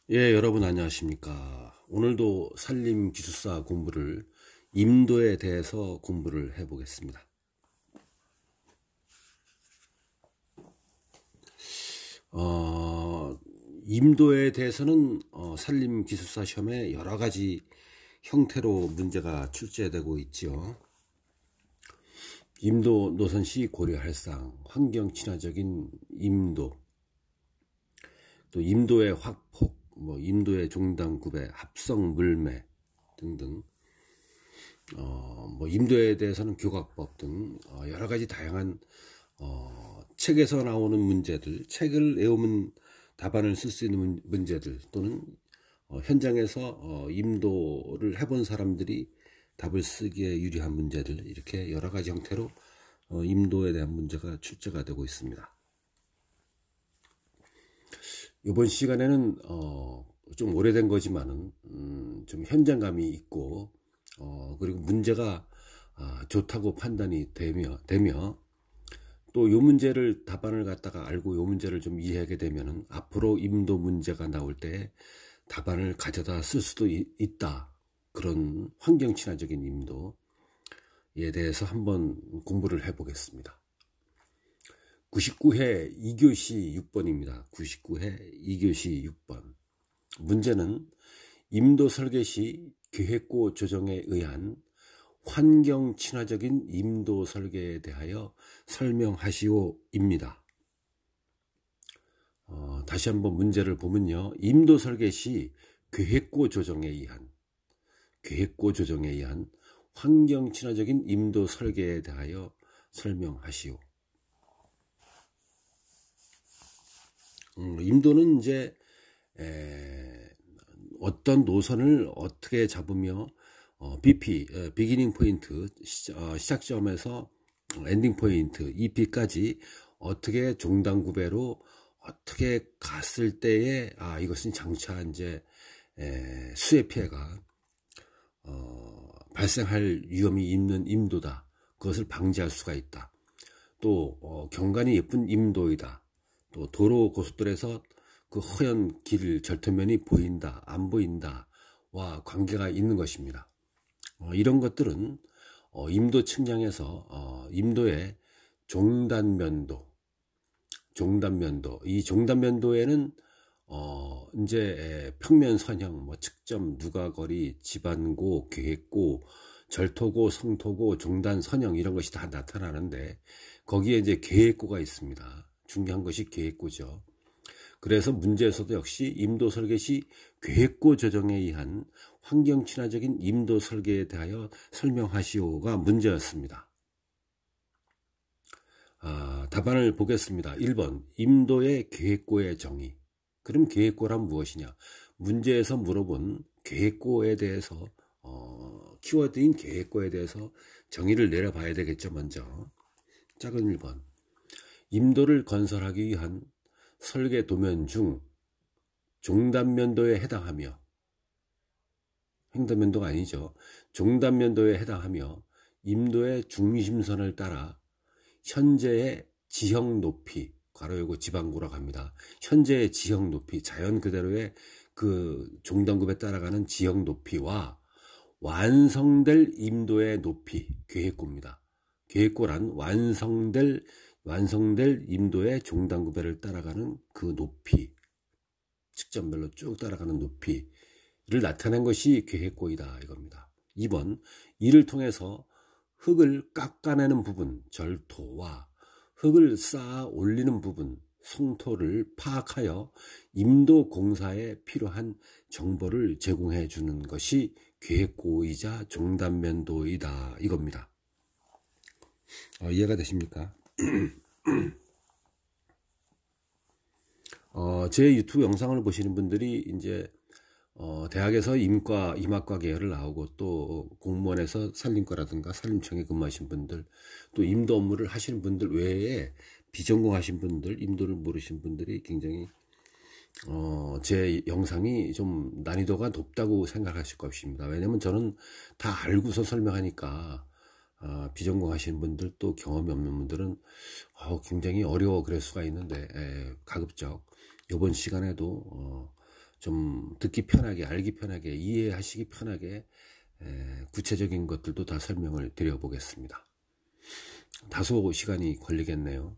예, 여러분 안녕하십니까. 오늘도 산림기술사 공부를 임도에 대해서 공부를 해 보겠습니다. 임도에 대해서는 산림기술사 시험에 여러 가지 형태로 문제가 출제되고 있죠. 임도 노선 시 고려할 사항, 환경 친화적인 임도, 또 임도의 확폭, 임도의 종단 구배, 합성 물매 등등. 임도에 대해서는 교각법 등 여러 가지 다양한 책에서 나오는 문제들, 책을 외우면 답안을 쓸 수 있는 문제들, 또는 현장에서 임도를 해본 사람들이 답을 쓰기에 유리한 문제들, 이렇게 여러 가지 형태로 임도에 대한 문제가 출제가 되고 있습니다. 이번 시간에는 좀 오래된 거지만은 좀 현장감이 있고, 그리고 문제가 좋다고 판단이 되며 또 요 문제를 답안을 갖다가 알고 요 문제를 좀 이해하게 되면은 앞으로 임도 문제가 나올 때 답안을 가져다 쓸 수도 있다. 그런 환경 친화적인 임도에 대해서 한번 공부를 해 보겠습니다. 99회 2교시 6번입니다. 99회 2교시 6번. 문제는 임도 설계 시 계획고 조정에 의한 환경 친화적인 임도 설계에 대하여 설명하시오입니다. 다시 한번 문제를 보면요. 임도 설계 시 계획고 조정에 의한 환경 친화적인 임도 설계에 대하여 설명하시오. 임도는 이제 어떤 노선을 어떻게 잡으며 BP, 비기닝 포인트, 시작점에서 엔딩 포인트, EP까지 어떻게 종단 구배로 어떻게 갔을 때에 이것은 장차 이제 수해 피해가 발생할 위험이 있는 임도다. 그것을 방지할 수가 있다. 또 경관이 예쁜 임도이다. 또 도로 고속도로에서 그 허연 길 절토면이 보인다, 안 보인다와 관계가 있는 것입니다. 이런 것들은 임도 측량에서 임도의 종단면도, 이 종단면도에는 이제 평면 선형, 측점, 누가거리, 지반고, 계획고, 절토고, 성토고, 종단 선형 이런 것이 다 나타나는데 거기에 이제 계획고가 있습니다. 중요한 것이 계획고죠. 그래서 문제에서도 역시 임도 설계 시 계획고 조정에 의한 환경 친화적인 임도 설계에 대하여 설명하시오가 문제였습니다. 답안을 보겠습니다. 1번 임도의 계획고의 정의. 그럼 계획고란 무엇이냐? 문제에서 물어본 계획고에 대해서 키워드인 계획고에 대해서 정의를 내려봐야 되겠죠. 먼저 작은 1번 임도를 건설하기 위한 설계 도면 중 종단면도에 해당하며, 횡단면도가 아니죠. 종단면도에 해당하며 임도의 중심선을 따라 현재의 지형 높이, 괄호 열고 지반고라고 합니다. 현재의 지형 높이, 자연 그대로의 그 종단급에 따라가는 지형 높이와 완성될 임도의 높이, 계획고입니다. 계획고란 완성될 임도의 종단구배를 따라가는 그 높이, 측정별로 쭉 따라가는 높이를 나타낸 것이 계획고이다 이겁니다. 2번 이를 통해서 흙을 깎아내는 부분, 절토와 흙을 쌓아 올리는 부분, 성토를 파악하여 임도 공사에 필요한 정보를 제공해 주는 것이 계획고이자 종단면도이다 이겁니다. 이해가 되십니까? 제 유튜브 영상을 보시는 분들이 이제 대학에서 임학과 계열을 나오고 또 공무원에서 산림과라든가 산림청에 근무하신 분들, 또 임도 업무를 하시는 분들 외에 비전공하신 분들, 임도를 모르신 분들이 굉장히 제 영상이 좀 난이도가 높다고 생각하실 것입니다. 왜냐면 저는 다 알고서 설명하니까 비전공하시는 분들, 또 경험이 없는 분들은 굉장히 어려워 그럴 수가 있는데, 가급적 이번 시간에도 좀 듣기 편하게, 알기 편하게, 이해하시기 편하게 구체적인 것들도 다 설명을 드려보겠습니다. 다소 시간이 걸리겠네요.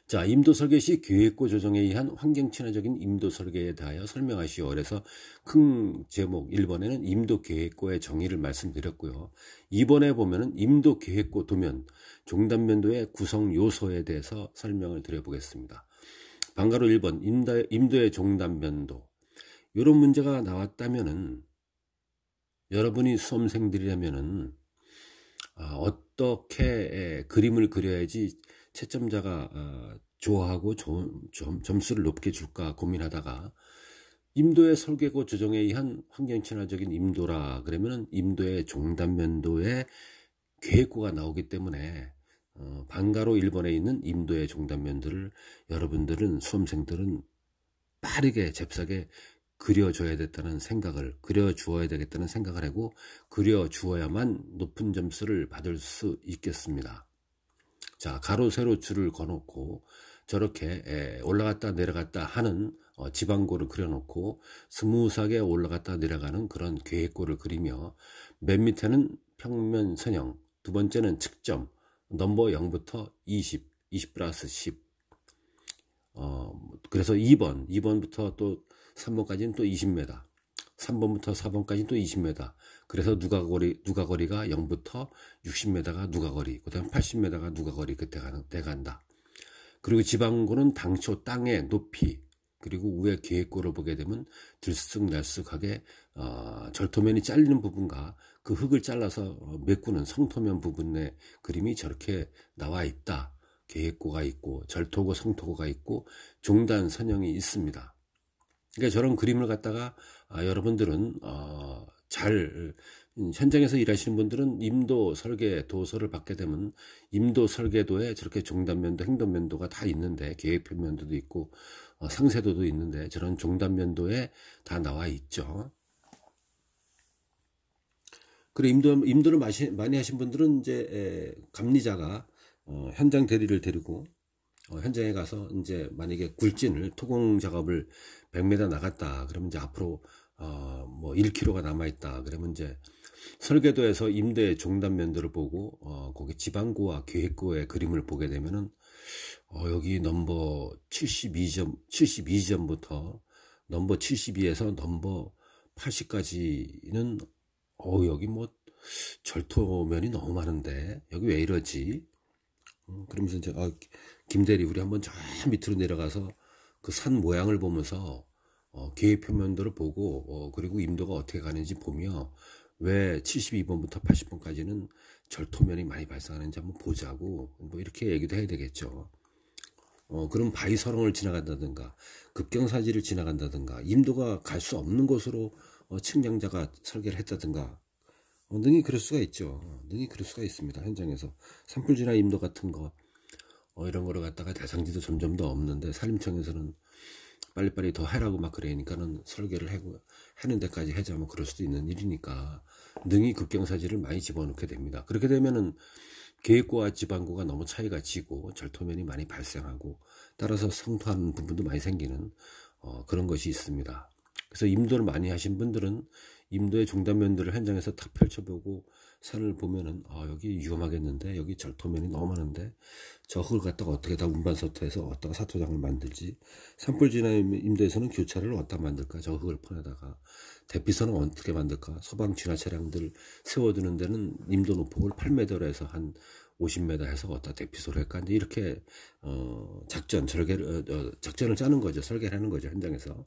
자, 임도 설계 시 계획고 조정에 의한 환경 친화적인 임도 설계에 대하여 설명하시오. 그래서 큰 제목 1번에는 임도 계획고의 정의를 말씀드렸고요. 2번에 보면은 임도 계획고 도면, 종단면도의 구성 요소에 대해서 설명을 드려보겠습니다. 방가로 1번 임도의 종단면도. 이런 문제가 나왔다면은 여러분이 수험생들이라면은 어떻게 그림을 그려야지 채점자가 좋아하고 점수를 높게 줄까 고민하다가 임도의 설계고 조정에 의한 환경 친화적인 임도라 그러면은 임도의 종단면도의 계획고가 나오기 때문에 방가로 1번에 있는 임도의 종단면도를 여러분들은 수험생들은 빠르게 잽싸게 그려줘야 그려주어야 되겠다는 생각을 하고 그려주어야만 높은 점수를 받을 수 있겠습니다. 자, 가로 세로 줄을 거놓고 저렇게 올라갔다 내려갔다 하는 지방고를 그려놓고 스무스하게 올라갔다 내려가는 그런 계획고를 그리며 맨 밑에는 평면 선형, 두 번째는 측점, 넘버 0부터 20, 20 플러스 10. 그래서 2번부터 또 3번까지는 또 20m, 3번부터 4번까지는 또 20m. 그래서 누가거리가 0부터 60m가 누가거리, 그 다음 80m가 누가거리 그때 돼간다. 그리고 지방고는 당초 땅의 높이, 그리고 위에 계획고를 보게 되면 들쑥날쑥하게 절토면이 잘리는 부분과 그 흙을 잘라서 메꾸는 성토면 부분의 그림이 저렇게 나와 있다. 계획고가 있고 절토고 성토고가 있고 종단 선형이 있습니다. 그러니까 저런 그림을 갖다가 여러분들은 현장에서 일하시는 분들은 임도 설계 도서를 받게 되면 임도 설계도에 저렇게 종단면도, 행동면도가 다 있는데 계획표면도도 있고 상세도도 있는데 저런 종단면도에 다 나와 있죠. 그리고 임도를 많이 하신 분들은 이제 감리자가 현장 대리를 데리고 현장에 가서 이제 만약에 굴진을 토공 작업을 100m 나갔다 그러면 이제 앞으로 뭐 1km가 남아 있다 그러면 이제 설계도에서 임도의 종단면도를 보고 거기 지방고와 계획고의 그림을 보게 되면은 여기 넘버 72점부터 넘버 72에서 넘버 80까지는 여기 뭐 절토면이 너무 많은데 여기 왜 이러지? 그러면서 이제 김대리 우리 한번 저 밑으로 내려가서 그 산 모양을 보면서 계획표면도를 보고 그리고 임도가 어떻게 가는지 보며 왜 72번부터 80번까지는 절토면이 많이 발생하는지 한번 보자고 뭐 이렇게 얘기도 해야 되겠죠. 그럼 바위서렁을 지나간다든가 급경사지를 지나간다든가 임도가 갈 수 없는 곳으로 측량자가 설계를 했다든가 능히 그럴 수가 있죠. 능히 그럴 수가 있습니다. 현장에서 산불지나 임도 같은 거 이런 거를 갖다가 대상지도 점점 더 없는데 산림청에서는 빨리빨리 더 해라고 막 그러니까는 설계를 하는 데까지 하자면 그럴 수도 있는 일이니까 능히 급경사지를 많이 집어넣게 됩니다. 그렇게 되면은 계획고와 지방고가 너무 차이가 지고 절토면이 많이 발생하고 따라서 성토하는 부분도 많이 생기는 그런 것이 있습니다. 그래서 임도를 많이 하신 분들은 임도의 종단면들을 현장에서 탁 펼쳐보고 산을 보면은 여기 위험하겠는데 여기 절토면이 너무 많은데 저 흙을 갖다가 어떻게 다 운반서터해서 어디다가 사토장을 만들지, 산불지나 임도에서는 교차를 어디다 만들까, 저 흙을 퍼내다가 대피소는 어떻게 만들까, 소방 진화 차량들 세워두는 데는 임도 노폭을 8m로 해서 한 50m 해서 어디다 대피소를 할까, 이제 이렇게 작전을 짜는 거죠. 설계를 하는 거죠, 현장에서.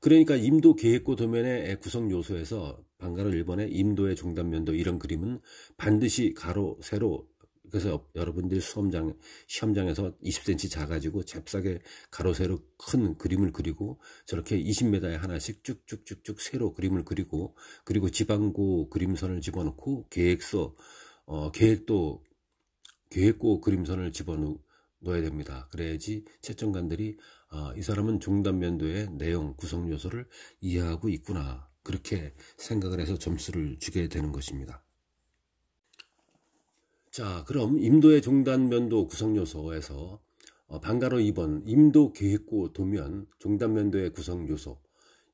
그러니까 임도 계획고 도면의 구성 요소에서 방가로 1번의 임도의 종단면도 이런 그림은 반드시 가로, 세로, 그래서 여러분들 시험장에서 20cm 작아지고 잽싸게 가로, 세로 큰 그림을 그리고 저렇게 20m에 하나씩 쭉쭉쭉쭉 세로 그림을 그리고 그리고 지방고 그림선을 집어넣고 계획고 그림선을 집어넣어야 됩니다. 그래야지 채점관들이 이 사람은 종단면도의 내용, 구성 요소를 이해하고 있구나, 그렇게 생각을 해서 점수를 주게 되는 것입니다. 자, 그럼 임도의 종단면도 구성 요소에서 방가로 2번 임도 계획고 도면 종단면도의 구성 요소.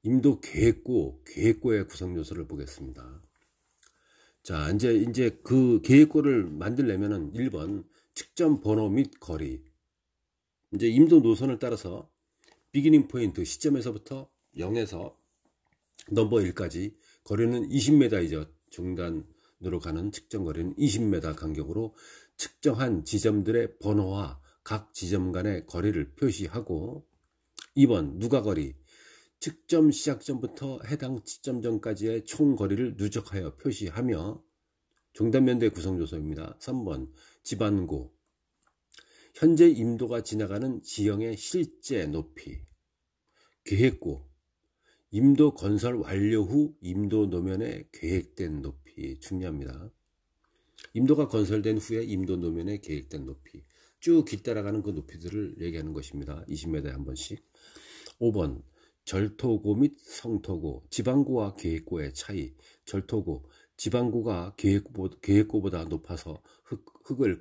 임도 계획고의 구성 요소를 보겠습니다. 자, 이제 그 계획고를 만들려면은 1번 측정 번호 및 거리. 이제 임도 노선을 따라서 비기닝 포인트 시점에서부터 0에서 넘버 1까지 거리는 20m이죠. 중단으로 가는 측정 거리는 20m 간격으로 측정한 지점들의 번호와 각 지점 간의 거리를 표시하고 2번 누가거리 측정 시작점부터 해당 지점 전까지의 총 거리를 누적하여 표시하며 종단면도의 구성 요소입니다. 3번 지반고 현재 임도가 지나가는 지형의 실제 높이. 계획고 임도 건설 완료 후 임도 노면의 계획된 높이. 중요합니다. 임도가 건설된 후에 임도 노면의 계획된 높이. 쭉 길 따라가는 그 높이들을 얘기하는 것입니다. 20m에 한 번씩. 5번 절토고 및 성토고 지반고와 계획고의 차이. 절토고 지반고가 계획고보다 높아서 흙을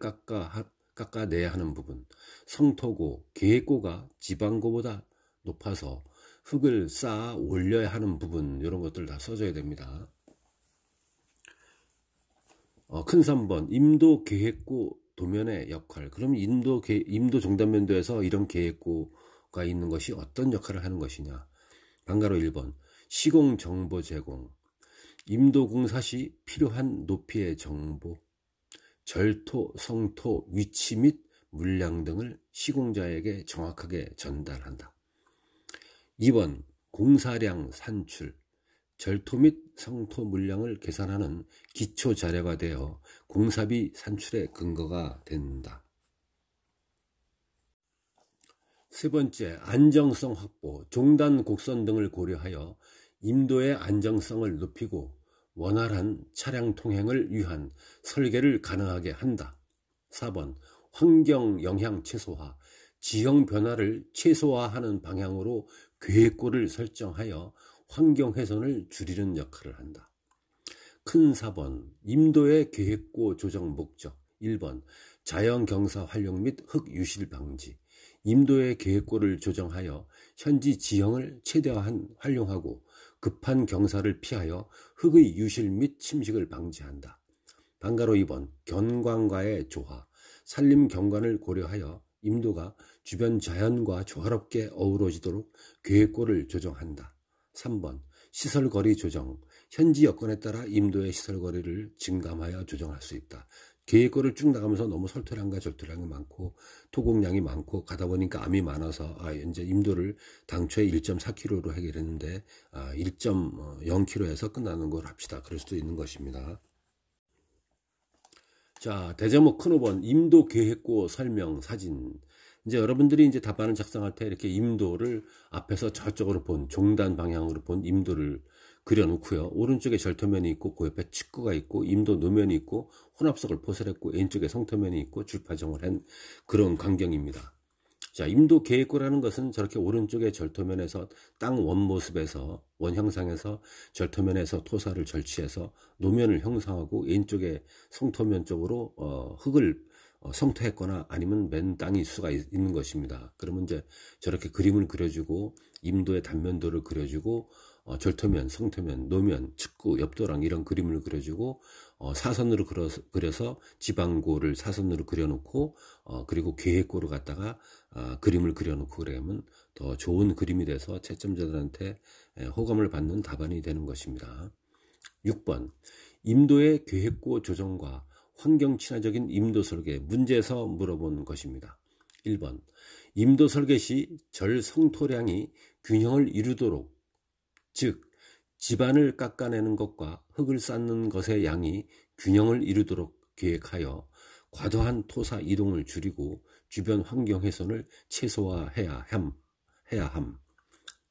깎아내야 하는 부분. 성토고 계획고가 지반고보다 높아서 흙을 쌓아 올려야 하는 부분. 이런 것들 다 써줘야 됩니다. 큰 3번 임도 계획고 도면의 역할. 그럼 임도 종단면도에서 이런 계획고가 있는 것이 어떤 역할을 하는 것이냐. 방가로 1번 시공 정보 제공. 임도 공사 시 필요한 높이의 정보, 절토, 성토, 위치 및 물량 등을 시공자에게 정확하게 전달한다. 2번 공사량 산출. 절토 및 성토 물량을 계산하는 기초 자료가 되어 공사비 산출의 근거가 된다. 세 번째, 안정성 확보. 종단 곡선 등을 고려하여 임도의 안정성을 높이고 원활한 차량 통행을 위한 설계를 가능하게 한다. 4번 환경 영향 최소화. 지형 변화를 최소화하는 방향으로 계획고를 설정하여 환경 훼손을 줄이는 역할을 한다. 큰 4번 임도의 계획고 조정 목적. 1번 자연 경사 활용 및 흙 유실 방지. 임도의 계획고를 조정하여 현지 지형을 최대한 활용하고 급한 경사를 피하여 흙의 유실 및 침식을 방지한다. 방가로 2번 견관과의 조화. 산림 경관을 고려하여 임도가 주변 자연과 조화롭게 어우러지도록 계획고를 조정한다. 3번 시설거리 조정. 현지 여건에 따라 임도의 시설거리를 증감하여 조정할 수 있다. 계획고를 쭉 나가면서 너무 설토량과 절토량이 많고 토공량이 많고 가다 보니까 암이 많아서 이제 임도를 당초에 1.4km로 하기로 했는데 1.0km에서 끝나는 걸 합시다. 그럴 수도 있는 것입니다. 자, 대제목 큰 5번 임도 계획고 설명 사진. 이제 여러분들이 이제 답안을 작성할 때 이렇게 임도를 앞에서 저쪽으로 본 종단 방향으로 본 임도를 그려놓고요. 오른쪽에 절토면이 있고 그 옆에 측구가 있고 임도 노면이 있고 혼합석을 포설했고 왼쪽에 성토면이 있고 줄파정을 한 그런 광경입니다. 자, 임도 계획고라는 것은 저렇게 오른쪽에 절토면에서 땅 원모습에서 원형상에서 절토면에서 토사를 절취해서 노면을 형성하고 왼쪽에 성토면 쪽으로 흙을 성토했거나 아니면 맨 땅이 수가 있는 것입니다. 그러면 이제 저렇게 그림을 그려주고 임도의 단면도를 그려주고 절토면, 성토면, 노면, 측구, 옆도랑 이런 그림을 그려주고 사선으로 그려서 지방고를 사선으로 그려놓고 그리고 계획고로 갖다가 그림을 그려놓고 그러면 더 좋은 그림이 돼서 채점자들한테 호감을 받는 답안이 되는 것입니다. 6번 임도의 계획고 조정과 환경 친화적인 임도 설계. 문제에서 물어본 것입니다. 1번 임도 설계 시 절 성토량이 균형을 이루도록, 즉 지반을 깎아내는 것과 흙을 쌓는 것의 양이 균형을 이루도록 계획하여 과도한 토사 이동을 줄이고 주변 환경 훼손을 최소화해야 함.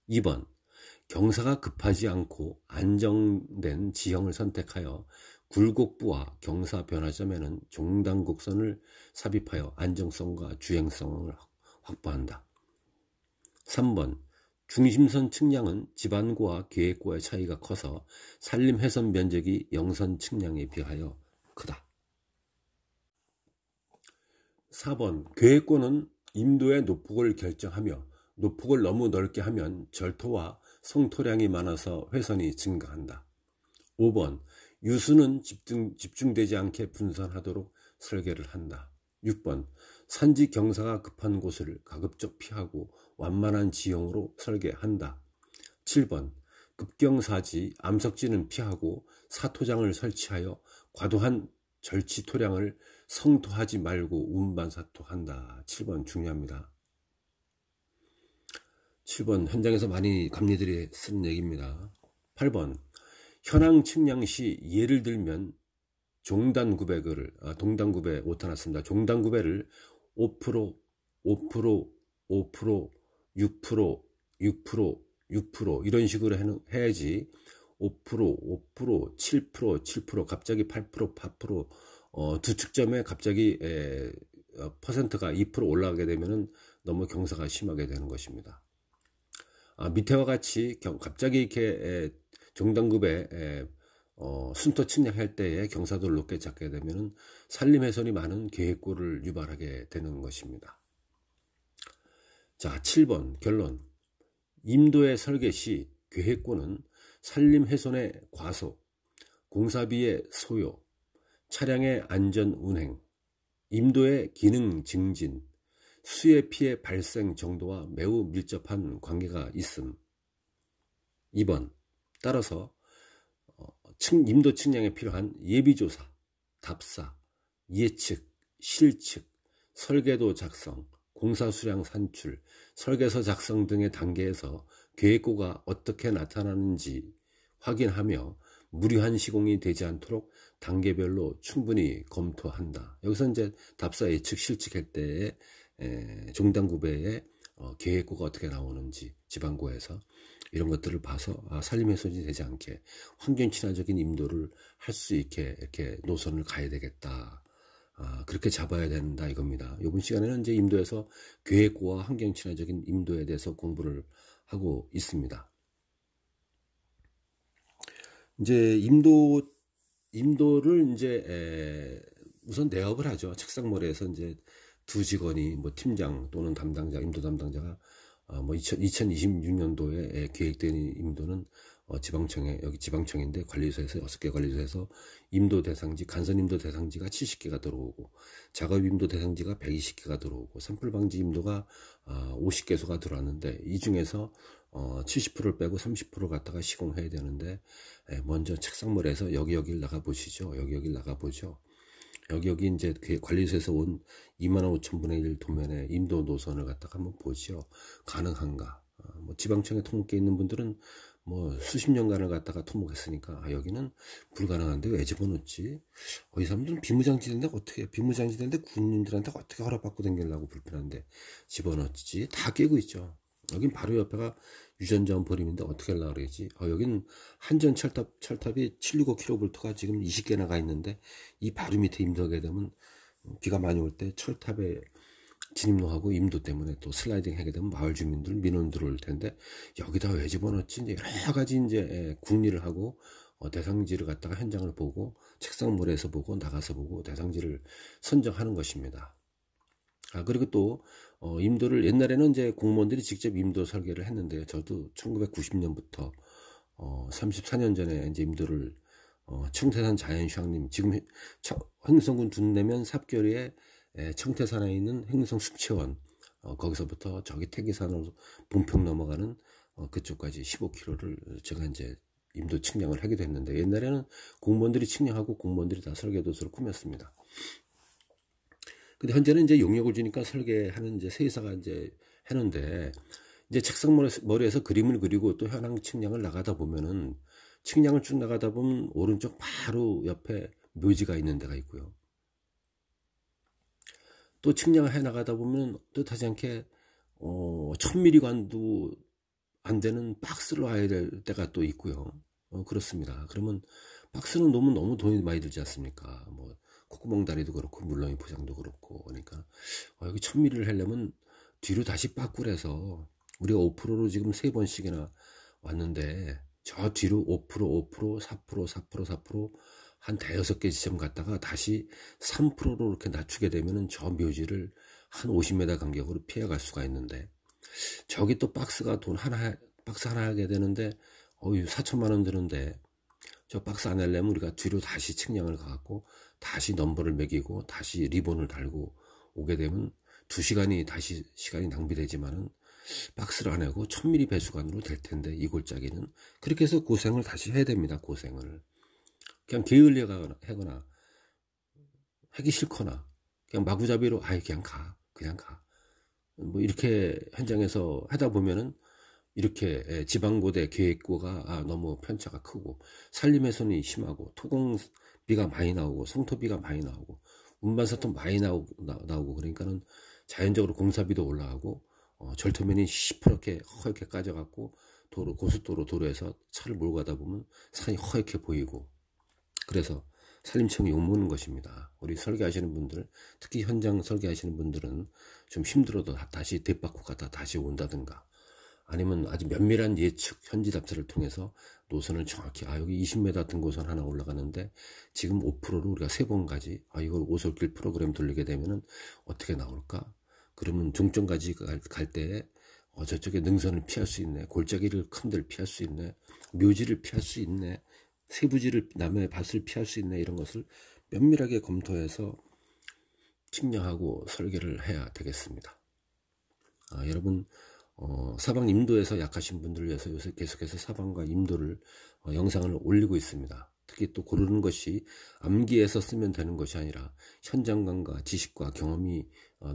2번 경사가 급하지 않고 안정된 지형을 선택하여 굴곡부와 경사 변화점에는 종단 곡선을 삽입하여 안정성과 주행성을 확보한다. 3번 중심선 측량은 지반고와 계획고의 차이가 커서 산림 훼손 면적이 영선 측량에 비하여 크다. 4번 계획고는 임도의 노폭을 결정하며 노폭을 너무 넓게 하면 절토와 성토량이 많아서 훼손이 증가한다. 5번 유수는 집중되지 않게 분산하도록 설계를 한다. 6번 산지 경사가 급한 곳을 가급적 피하고 완만한 지형으로 설계한다. 7번 급경사지 암석지는 피하고 사토장을 설치하여 과도한 절치 토량을 성토하지 말고 운반사토한다. 7번 중요합니다. 7번 현장에서 많이 감리들이 쓰는 얘기입니다. 8번 현황 측량 시 예를 들면 동단구배를 오타났습니다. 종단구배를 5%, 5%, 5%, 6%, 6% 이런 식으로 해야지 5%, 5%, 7%, 7% 갑자기 8%, 8% 두 측점에 갑자기 퍼센트가 2% 올라가게 되면 너무 경사가 심하게 되는 것입니다. 밑에와 같이 갑자기 이렇게 종단급에 순토 측량할 때에 경사도를 높게 잡게 되면 산림훼손이 많은 계획고를 유발하게 되는 것입니다. 자, 7번 결론. 임도의 설계 시 계획고는 산림훼손의 과소, 공사비의 소요, 차량의 안전 운행, 임도의 기능 증진, 수해 피해 발생 정도와 매우 밀접한 관계가 있음. 2번 따라서 임도 측량에 필요한 예비조사, 답사, 예측, 실측, 설계도 작성, 공사수량 산출, 설계서 작성 등의 단계에서 계획고가 어떻게 나타나는지 확인하며 무리한 시공이 되지 않도록 단계별로 충분히 검토한다. 여기서 이제 답사, 예측, 실측할 때에 종단구배의 계획고가 어떻게 나오는지 지방고에서 이런 것들을 봐서 산림훼손이 되지 않게 환경 친화적인 임도를 할 수 있게 이렇게 노선을 가야 되겠다. 그렇게 잡아야 된다 이겁니다. 이번 시간에는 이제 임도에서 계획고와 환경 친화적인 임도에 대해서 공부를 하고 있습니다. 이제 임도를 이제 우선 내업을 하죠. 책상머리에서 이제 두 직원이 뭐 팀장 또는 담당자, 임도 담당자가 뭐 2026년도에 계획된 임도는 지방청에, 여기 지방청인데 관리소에서 6개 관리소에서 임도 대상지, 간선 임도 대상지가 70개가 들어오고 작업 임도 대상지가 120개가 들어오고 샘플 방지 임도가 50개소가 들어왔는데 이 중에서 70%를 빼고 30% 갖다가 시공해야 되는데 먼저 책상머리에서 여기를 나가 보시죠. 여기를 나가 보죠. 여기 이제 관리소에서 온 25,000분의 1 도면의 임도 노선을 갖다가 한번 보죠. 가능한가? 뭐 지방청에 토목계 있는 분들은 뭐 수십 년간을 갖다가 토목했으니까 여기는 불가능한데 왜 집어넣지? 이 사람들은 비무장지대인데 어떻게 비무장지대인데 군인들한테 어떻게 허락받고 다니려고 불편한데 집어넣지? 다 깨고 있죠. 여긴 바로 옆에가 유전자원 버림인데 어떻게 하려고 그러지? 여긴 한전 철탑이 765kV가 지금 20개나 가 있는데 이 바로 밑에 임도하게 되면 비가 많이 올 때 철탑에 진입로하고 임도 때문에 또 슬라이딩 하게 되면 마을 주민들 민원 들어올 텐데 여기다 왜 집어넣지? 이제 여러 가지 이제 궁리를 하고 대상지를 갖다가 현장을 보고 책상모래에서 보고 나가서 보고 대상지를 선정하는 것입니다. 그리고 또 임도를 옛날에는 이제 공무원들이 직접 임도 설계를 했는데 저도 1990년부터 34년 전에 이제 임도를 청태산 자연휴양림 지금 행성군 둔내면 삽교리에 청태산에 있는 행성숲체원 거기서부터 저기 태기산으로 본평 넘어가는 그쪽까지 15km를 제가 이제 임도 측량을 하기도 했는데 옛날에는 공무원들이 측량하고 공무원들이 다 설계도서를 꾸몄습니다. 근데 현재는 이제 용역을 주니까 설계하는 이제 세이사가 이제 하는데 이제 책상머리에서 그림을 그리고 또 현황 측량을 나가다 보면은 측량을 쭉 나가다 보면 오른쪽 바로 옆에 묘지가 있는 데가 있고요. 또 측량을 해 나가다 보면 뜻하지 않게 1000mg도 안 되는 박스로 와야 될 때가 또 있고요. 그렇습니다. 그러면 박스는 놓으면 너무 돈이 많이 들지 않습니까? 뭐 콧구멍 다리도 그렇고 물렁이 포장도 그렇고 그러니까 여기 1000ml를 하려면 뒤로 다시 빠꾸해서 우리가 5%로 지금 3번씩이나 왔는데 저 뒤로 5%, 5%, 4%, 4%, 4% 한 5-6개 지점 갔다가 다시 3%로 이렇게 낮추게 되면은 저 묘지를 한 50m 간격으로 피해갈 수가 있는데, 저기 또 박스 하나 하게 되는데, 4천만 원 드는데, 저 박스 안 하려면 우리가 뒤로 다시 측량을 가갖고, 다시 넘버를 매기고, 다시 리본을 달고 오게 되면 2시간이 다시 시간이 낭비되지만은, 박스를 안 하고 1000mm 배수관으로 될 텐데, 이 골짜기는. 그렇게 해서 고생을 다시 해야 됩니다, 고생을. 그냥 게을리 하거나, 하기 싫거나, 그냥 마구잡이로, 그냥 가. 뭐, 이렇게 현장에서 하다 보면은, 이렇게 지방고대 계획고가 너무 편차가 크고, 산림훼손이 심하고, 토공비가 많이 나오고, 성토비가 많이 나오고, 운반사도 많이 나오고, 그러니까는 자연적으로 공사비도 올라가고, 절토면이 시퍼렇게 허옇게 까져갖고, 고속도로 도로에서 차를 몰고 가다 보면 산이 허옇게 보이고, 그래서 산림청이 욕먹는 것입니다. 우리 설계하시는 분들, 특히 현장 설계하시는 분들은 좀 힘들어도 다시 뒷바퀴 갔다 다시 온다든가, 아니면 아주 면밀한 예측, 현지 답사를 통해서 노선을 정확히, 여기 20m 등고선 하나 올라가는데 지금 5%로 우리가 3번 가지, 이걸 오솔길 프로그램 돌리게 되면은 어떻게 나올까? 그러면 종점까지 갈 때에 저쪽에 능선을 피할 수 있네, 골짜기를 큰 데를 피할 수 있네, 묘지를 피할 수 있네, 세부지를, 남의 밭을 피할 수 있네, 이런 것을 면밀하게 검토해서 측량하고 설계를 해야 되겠습니다. 여러분, 사방 임도에서 약하신 분들을 위해서 요새 계속해서 사방과 임도를 영상을 올리고 있습니다. 특히 또 고르는 것이 암기해서 쓰면 되는 것이 아니라 현장감과 지식과 경험이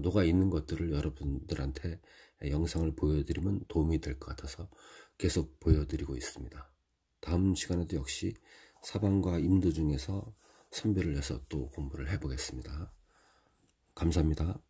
녹아 있는 것들을 여러분들한테 영상을 보여드리면 도움이 될 것 같아서 계속 보여드리고 있습니다. 다음 시간에도 역시 사방과 임도 중에서 선별을 해서 또 공부를 해보겠습니다. 감사합니다.